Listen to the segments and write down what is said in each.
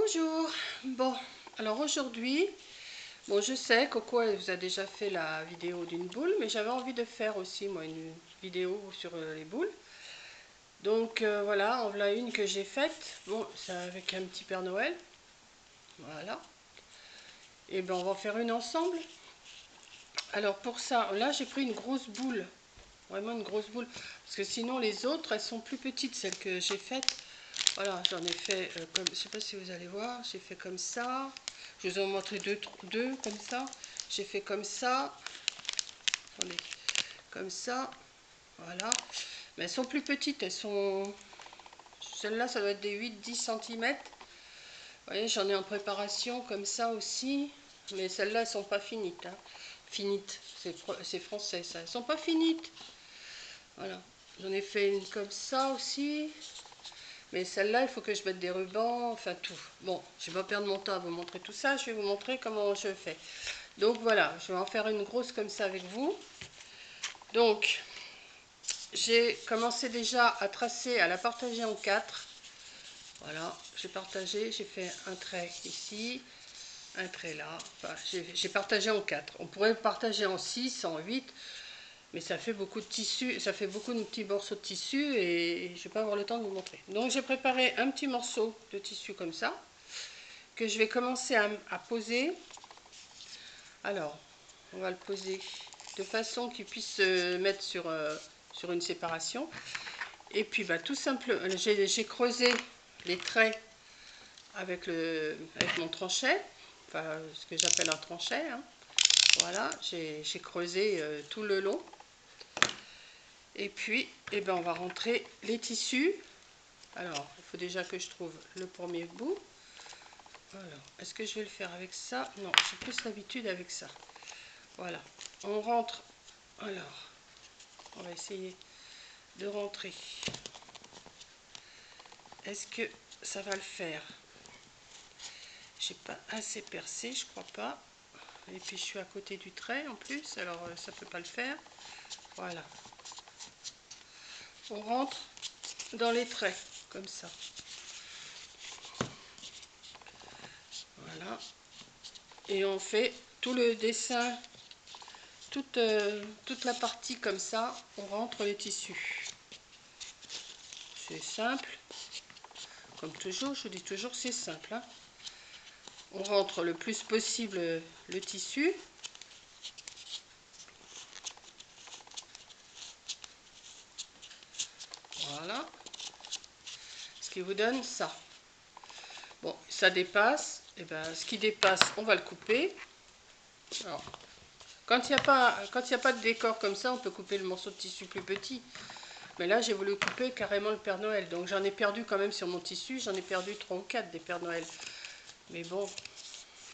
Bonjour. Bon, alors aujourd'hui, bon, je sais Coco elle vous a déjà fait la vidéo d'une boule, mais j'avais envie de faire aussi moi une vidéo sur les boules. Donc voilà, en voilà une que j'ai faite. Bon, c'est avec un petit Père Noël. Voilà. Et ben on va en faire une ensemble. Alors pour ça, là j'ai pris une grosse boule, vraiment une grosse boule, parce que sinon les autres elles sont plus petites, celles que j'ai faites. Voilà, j'en ai fait comme, je sais pas si vous allez voir, j'ai fait comme ça. Je vous ai montré deux comme ça. J'ai fait comme ça. Attendez, comme ça. Voilà. Mais elles sont plus petites, elles sont... Celle-là, ça doit être des 8-10 cm. Vous voyez, j'en ai en préparation comme ça aussi. Mais celles-là, elles sont pas finites. Hein. Finites, c'est français ça. Elles sont pas finites. Voilà. J'en ai fait une comme ça aussi. Mais celle-là, il faut que je mette des rubans, enfin tout. Bon, je ne vais pas perdre mon temps à vous montrer tout ça. Je vais vous montrer comment je fais. Donc voilà, je vais en faire une grosse comme ça avec vous. Donc, j'ai commencé déjà à tracer, à la partager en 4. Voilà, j'ai partagé, j'ai fait un trait ici, un trait là. Enfin, j'ai partagé en 4. On pourrait partager en 6, en 8. Mais ça fait beaucoup de tissu, ça fait beaucoup de petits morceaux de tissu et je ne vais pas avoir le temps de vous montrer. Donc j'ai préparé un petit morceau de tissu comme ça, que je vais commencer à poser. Alors, on va le poser de façon qu'il puisse se mettre sur une séparation. Et puis tout simplement, j'ai creusé les traits avec mon tranchet, enfin ce que j'appelle un tranchet. Hein. Voilà, j'ai creusé tout le long. Et puis, eh ben, on va rentrer les tissus. Alors, il faut déjà que je trouve le premier bout. Alors, est-ce que je vais le faire avec ça? Non, j'ai plus l'habitude avec ça. Voilà, on rentre. Alors, on va essayer de rentrer. Est-ce que ça va le faire? J'ai pas assez percé, je crois pas. Et puis, je suis à côté du trait en plus, alors ça peut pas le faire. Voilà. On rentre dans les traits, comme ça. Voilà. Et on fait tout le dessin, toute la partie comme ça, on rentre les tissus. C'est simple. Comme toujours, je dis toujours c'est simple. Hein. On rentre le plus possible le tissu. Voilà. Ce qui vous donne ça. Bon, ça dépasse. Et ben, ce qui dépasse, on va le couper. Alors, quand il n'y a pas de décor comme ça, on peut couper le morceau de tissu plus petit. Mais là, j'ai voulu couper carrément le Père Noël. Donc j'en ai perdu quand même sur mon tissu. J'en ai perdu 3 ou 4 des Pères Noël. Mais bon,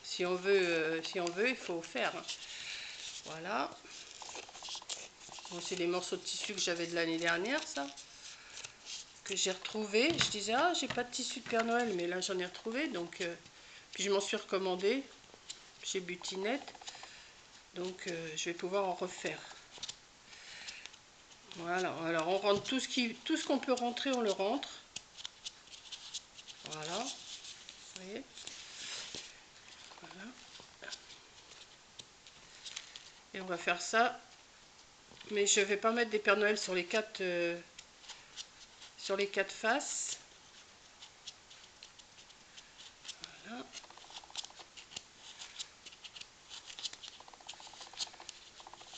si on veut, il faut faire. Hein. Voilà. Bon, c'est des morceaux de tissu que j'avais de l'année dernière, ça. Que j'ai retrouvé. Je disais, ah, j'ai pas de tissu de Père Noël. Mais là, j'en ai retrouvé. Donc, puis je m'en suis recommandé chez Butinette. Donc, je vais pouvoir en refaire. Voilà. Alors, on rentre tout ce qu'on peut rentrer, on le rentre. Voilà. Vous voyez ? Voilà. Et on va faire ça. Mais je ne vais pas mettre des Pères Noël sur les quatre faces. Voilà.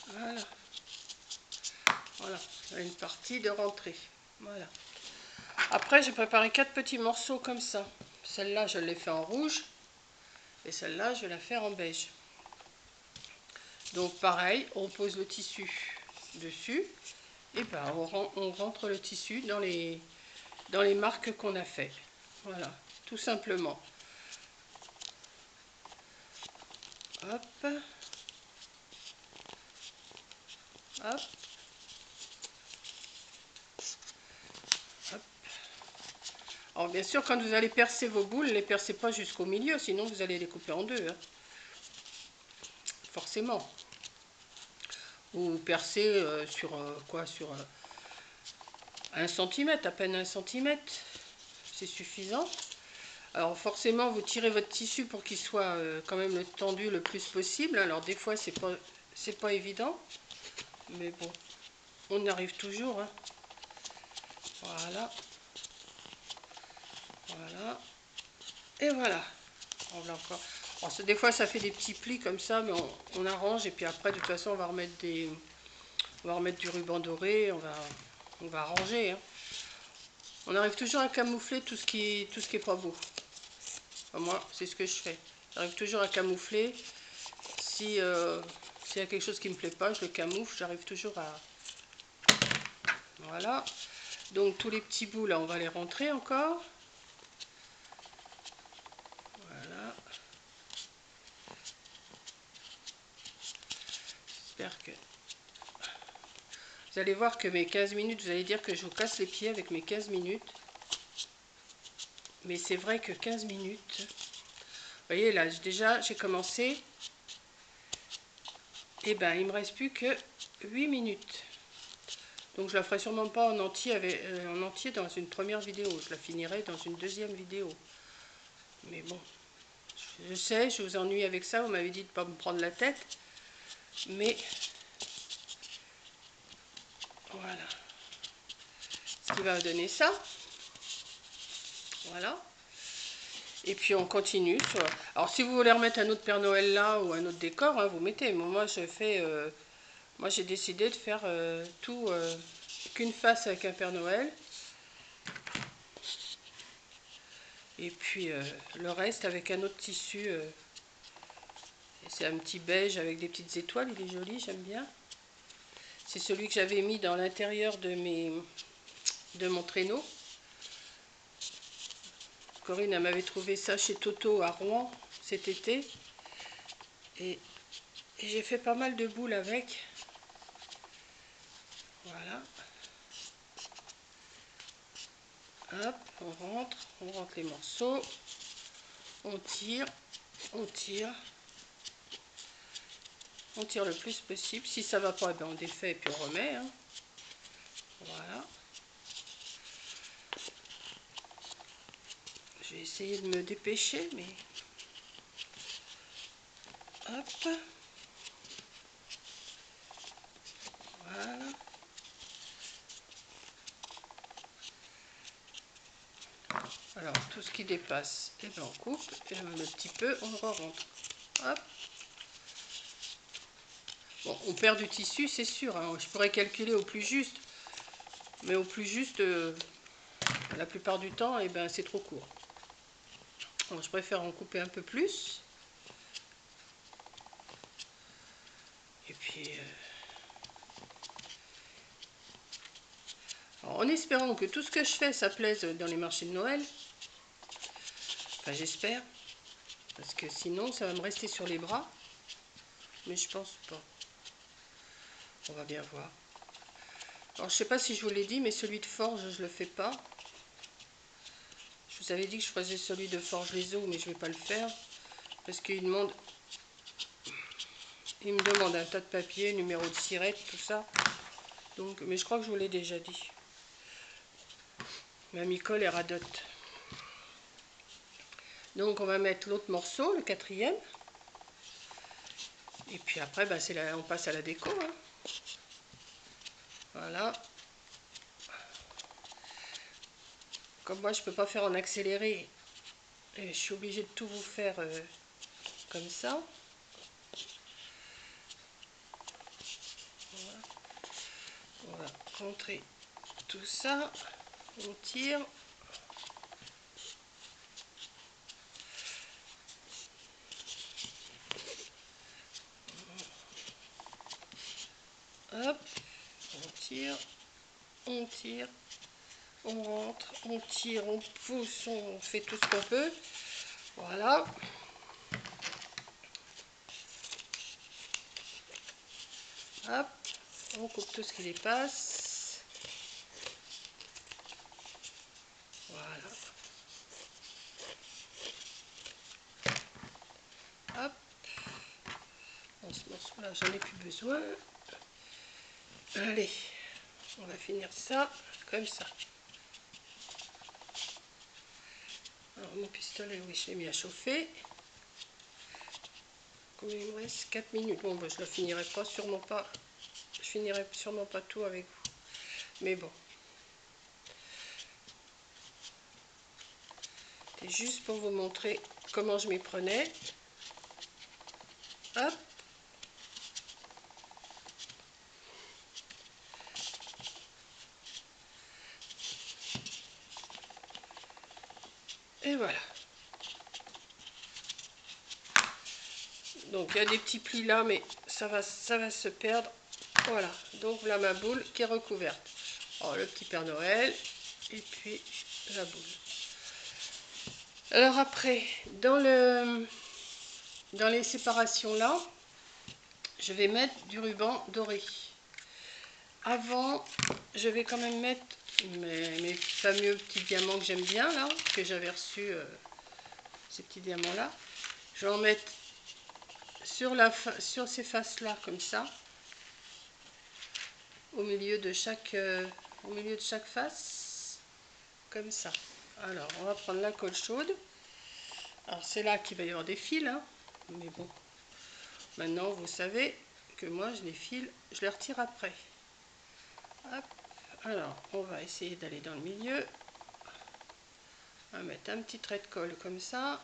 Voilà. Voilà. Une partie de rentrée. Voilà. Après, j'ai préparé 4 petits morceaux comme ça. Celle-là, je l'ai fait en rouge. Et celle-là, je vais la faire en beige. Donc pareil, on pose le tissu dessus. Et ben, on rentre le tissu dans les marques qu'on a fait. Voilà, tout simplement. Hop. Hop. Hop. Alors bien sûr, quand vous allez percer vos boules, ne les percez pas jusqu'au milieu, sinon vous allez les couper en deux. Hein. Forcément. Ou percer sur quoi? Sur 1 cm, à peine 1 cm. C'est suffisant. Alors forcément, vous tirez votre tissu pour qu'il soit quand même le tendu le plus possible. Alors des fois, c'est pas évident, mais bon, on y arrive toujours, hein. Voilà, voilà, et voilà. On va encore. Alors, des fois, ça fait des petits plis comme ça, mais on arrange et puis après, de toute façon, on va remettre du ruban doré, on va arranger, hein. On arrive toujours à camoufler tout ce qui est pas beau. Enfin, moi, c'est ce que je fais. J'arrive toujours à camoufler. Si s'il y a quelque chose qui me plaît pas, je le camoufle. J'arrive toujours à... Voilà. Donc tous les petits bouts là, on va les rentrer encore. Voilà. J'espère que... Vous allez voir que mes 15 minutes, vous allez dire que je vous casse les pieds avec mes 15 minutes. Mais c'est vrai que 15 minutes... Vous voyez là, déjà j'ai commencé. Et ben il me reste plus que 8 minutes. Donc je la ferai sûrement pas en entier, en entier dans une première vidéo. Je la finirai dans une deuxième vidéo. Mais bon, je sais, je vous ennuie avec ça. Vous m'avez dit de ne pas me prendre la tête. Mais voilà. Ce qui va donner ça. Voilà. Et puis on continue. Alors si vous voulez remettre un autre Père Noël là ou un autre décor, hein, vous mettez. Mais moi je fais... moi j'ai décidé de faire tout qu'une face avec un Père Noël. Et puis le reste avec un autre tissu. C'est un petit beige avec des petites étoiles. Il est joli, j'aime bien. C'est celui que j'avais mis dans l'intérieur de mon traîneau. Corinne, elle m'avait trouvé ça chez Toto à Rouen cet été. Et j'ai fait pas mal de boules avec. Voilà. Hop, on rentre les morceaux. On tire, on tire. On tire le plus possible. Si ça va pas, ben on défait et puis on remet, hein. Voilà. Je vais essayer de me dépêcher, mais... Hop. Voilà. Alors, tout ce qui dépasse, et ben on coupe. Et le petit peu, on re-rentre. Hop. Bon, on perd du tissu, c'est sûr, hein. Je pourrais calculer au plus juste. Mais au plus juste, la plupart du temps, et ben, c'est trop court. Donc, je préfère en couper un peu plus. Et puis... alors, en espérant que tout ce que je fais, ça plaise dans les marchés de Noël. Enfin, j'espère. Parce que sinon, ça va me rester sur les bras. Mais je pense pas. On va bien voir. Alors, je sais pas si je vous l'ai dit, mais celui de Forge, je le fais pas. Je vous avais dit que je faisais celui de Forge les Eaux, mais je vais pas le faire. Parce qu'il me demande un tas de papier, numéro de sirette, tout ça. Donc, mais je crois que je vous l'ai déjà dit. Mamie colle et radote. Donc on va mettre l'autre morceau, le quatrième. Et puis après, bah, on passe à la déco, hein. Voilà. Comme moi, je ne peux pas faire en accéléré, et je suis obligée de tout vous faire comme ça. Voilà. On va rentrer tout ça. On tire. Hop, on tire, on tire, on rentre, on tire, on pousse, on fait tout ce qu'on peut. Voilà. Hop, on coupe tout ce qui dépasse. Voilà. Hop. Dans ce morceau-là, j'en ai plus besoin. Allez, on va finir ça comme ça. Alors mon pistolet, oui, je l'ai mis à chauffer. Combien il me reste? 4 minutes. Bon, bah, je ne finirai pas, sûrement pas. Je finirai sûrement pas tout avec vous. Mais bon. C'est juste pour vous montrer comment je m'y prenais. Hop. Et voilà. Donc il y a des petits plis là, mais ça va se perdre. Voilà. Donc voilà ma boule qui est recouverte. Alors le petit Père Noël et puis la boule. Alors après, dans les séparations là, je vais mettre du ruban doré. Avant, je vais quand même mettre mes fameux petits diamants que j'aime bien là, que j'avais reçus, ces petits diamants là. Je vais en mettre sur ces faces là comme ça, au milieu de chaque face, comme ça. Alors on va prendre la colle chaude. Alors c'est là qu'il va y avoir des fils, hein, mais bon, maintenant vous savez que moi je les file, je les retire après. Hop. Alors on va essayer d'aller dans le milieu. On va mettre un petit trait de colle comme ça.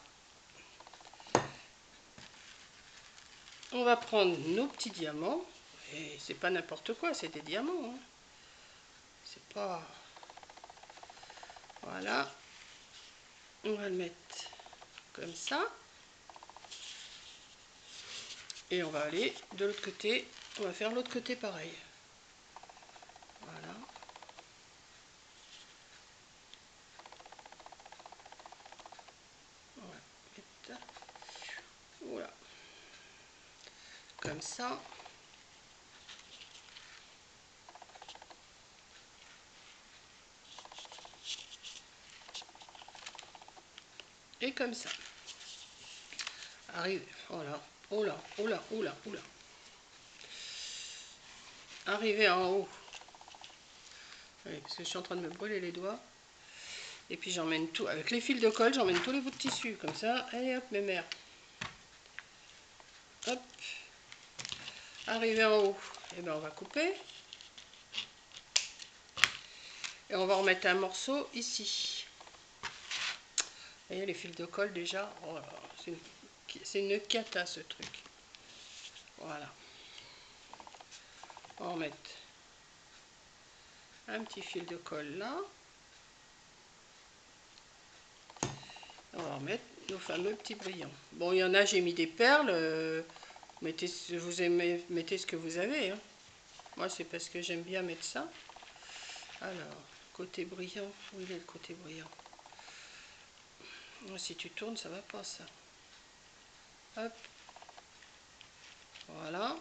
On va prendre nos petits diamants. Et c'est pas n'importe quoi, c'est des diamants, hein. C'est pas... Voilà. On va le mettre comme ça. Et on va aller de l'autre côté. On va faire l'autre côté pareil. Voilà. On va mettre... Voilà. Comme ça. Et comme ça. Arrive. Voilà. Oh là, oh là, oh là, oh là. Arriver en haut. Oui, parce que je suis en train de me brûler les doigts. Et puis j'emmène tout, avec les fils de colle, j'emmène tous les bouts de tissu, comme ça, allez hop, mes mères. Hop. Arrivé en haut, et ben on va couper. Et on va remettre un morceau ici. Vous voyez les fils de colle déjà, oh là, c'est une cata ce truc. Voilà. On va remettre un petit fil de colle là. On va remettre nos fameux petits brillants. Bon, il y en a, j'ai mis des perles. Mettez ce que vous avez, hein. Moi, c'est parce que j'aime bien mettre ça. Alors, côté brillant, où il est le côté brillant? Si tu tournes, ça va pas, ça. Hop. Voilà.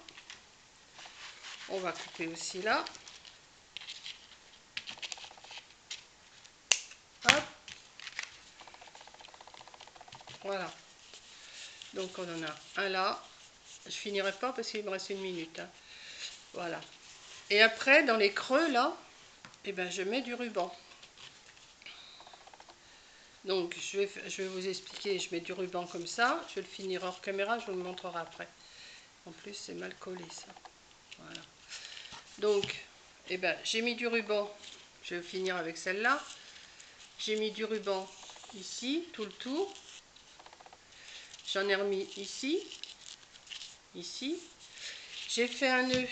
On va couper aussi là. Hop. Voilà. Donc on en a un là. Je finirai pas parce qu'il me reste 1 minute, hein. Voilà. Et après, dans les creux là, eh ben, je mets du ruban. Donc je vais vous expliquer. Je mets du ruban comme ça. Je vais le finir hors caméra. Je vous le montrerai après. En plus, c'est mal collé ça. Voilà. Donc, eh ben, j'ai mis du ruban. Je vais finir avec celle-là. J'ai mis du ruban ici, tout le tour. J'en ai remis ici. Ici. J'ai fait un nœud.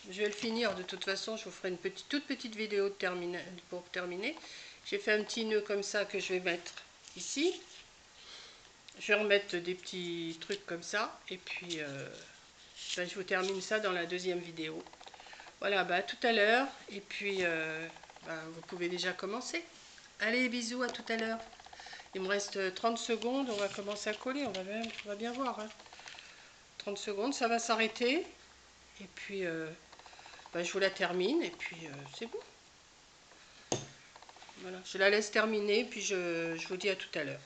Je vais le finir de toute façon. Je vous ferai une toute petite vidéo pour terminer. J'ai fait un petit nœud comme ça que je vais mettre ici. Je vais remettre des petits trucs comme ça. Et puis, ben, je vous termine ça dans la deuxième vidéo. Voilà, bah, à tout à l'heure. Et puis, bah, vous pouvez déjà commencer. Allez, bisous, à tout à l'heure. Il me reste 30 secondes. On va commencer à coller. On va bien voir, hein. 30 secondes, ça va s'arrêter. Et puis, bah, je vous la termine. Et puis, c'est bon. Voilà, je la laisse terminer. Puis, je vous dis à tout à l'heure.